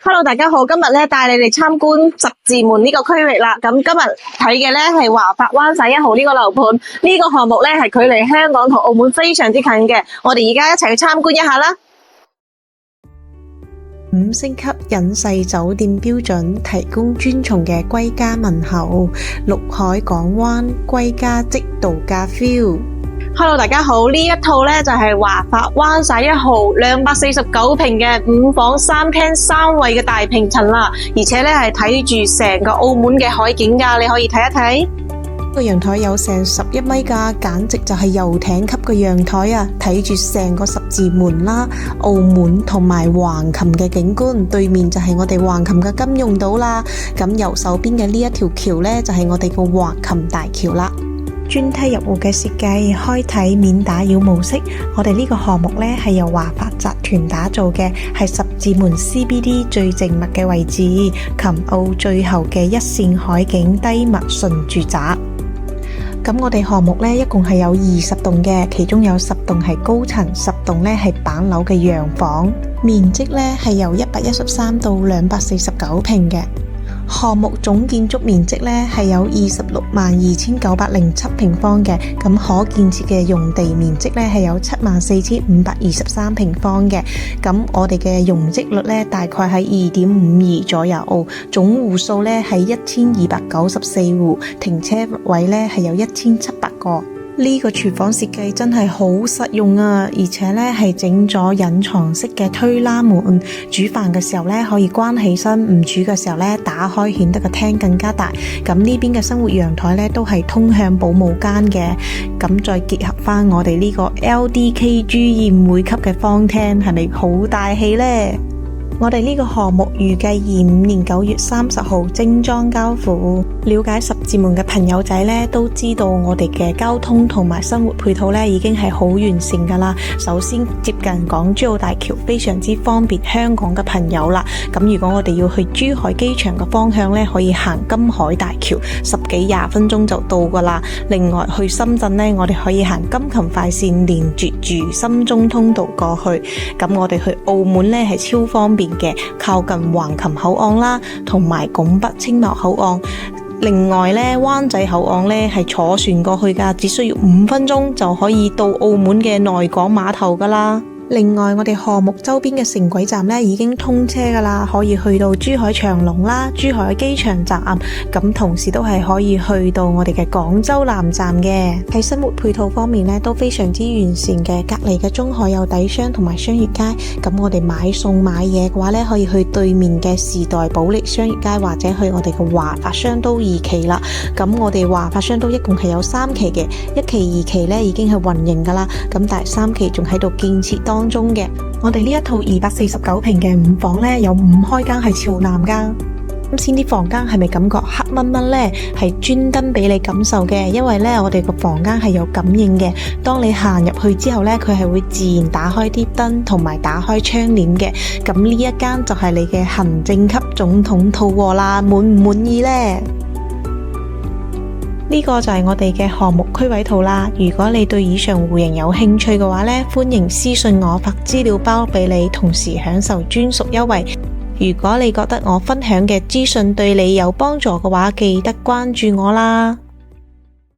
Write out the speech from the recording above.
Hello，大家好，今日咧帶你哋參觀十字門呢個區域啦。咁今日睇嘅咧係華發灣仔1號呢個樓盤，呢個項目咧係距離香港同澳門非常之近嘅。我哋而家一齊去參觀一下啦。5星級隱世酒店標準，提供專從嘅歸家問候，陸海港灣，歸家即度假 feel。Hello， 大家好，呢一套咧就係華發灣仔1號249平嘅5房3廳3衛嘅大平層啦，而且咧係睇住成個澳門嘅海景噶，你可以睇一睇。個陽台有成11米噶，簡直就係遊艇級嘅陽台啊！睇住成個十字門啦、澳門同埋橫琴嘅景觀，對面就係我哋橫琴嘅金融島啦。咁右手邊嘅呢一條橋呢，就係我哋個橫琴大橋啦。專梯入戶嘅設計，開啟免打擾模式。我哋呢個項目呢係由華發集團打造嘅，係十字門 CBD 最靜謐嘅位置，琴澳最後嘅一線海景低密純住宅。咁我哋項目呢一共係有20棟嘅，其中有10棟係高層，10棟呢係板樓嘅洋房，面積呢係由113到249平嘅。項目總建築面積呢係有262,907平方嘅，咁可建設嘅用地面積呢係有74,523平方嘅，咁我哋嘅容積率呢大概係2.52左右，總戶數呢係1294戶，停車位呢係有1700個。呢個廚房設計真係好實用啊，而且呢係整咗隱藏式嘅推拉門，煮飯嘅時候呢可以關起身，唔煮嘅時候呢打開，顯得個廳更加大。咁呢邊嘅生活陽台呢都係通向保姆間嘅，咁再結合翻我哋呢個 LDKG 宴會級嘅方廳，係咪好大氣呢？我哋呢個項目預計25年9月30號精裝交付。了解十字門嘅朋友仔呢都知道我哋嘅交通同埋生活配套呢已經係好完善噶啦。首先接近港珠澳大橋，非常之方便香港嘅朋友啦。咁如果我哋要去珠海機場嘅方向呢，可以行金海大橋，10幾20分鐘就到噶啦。另外去深圳呢，我哋可以行金琴快線，連接住深中通道過去。咁我哋去澳門呢係超方便嘅，靠近橫琴口岸啦，同埋拱北青茂口岸。另外呢，灣仔口岸呢係坐船過去噶，只需要5分鐘就可以到澳門嘅內港碼頭噶啦。另外，我哋項目周邊嘅城軌站呢已經通車噶啦，可以去到珠海長隆啦、珠海機場站，咁同時都係可以去到我哋嘅廣州南站嘅。喺生活配套方面呢都非常之完善嘅，隔籬嘅中海有底商同埋商業街，咁我哋買餸買嘢嘅話呢，可以去對面嘅時代保利商業街，或者去我哋嘅華發商都2期啦。咁我哋華發商都一共係有3期嘅，1期2期呢已經係運營噶啦，咁第3期仲喺度建設當中嘅。我哋呢一套249平嘅5房呢，有5開間係朝南噶。咁先啲房間係咪感覺黑蚊蚊呢？係專登俾你感受嘅，因為呢，我哋個房間係有感應嘅。當你行入去之後呢，佢係會自然打開啲燈同埋打開窗簾嘅。咁呢一間就係你嘅行政級總統套卧啦，滿唔滿意呢？呢個就係我哋嘅項目區位圖啦。如果你對以上戶型有興趣嘅話呢，歡迎私信我發資料包俾你，同時享受專屬優惠。如果你覺得我分享嘅資訊對你有幫助嘅話，記得關注我啦。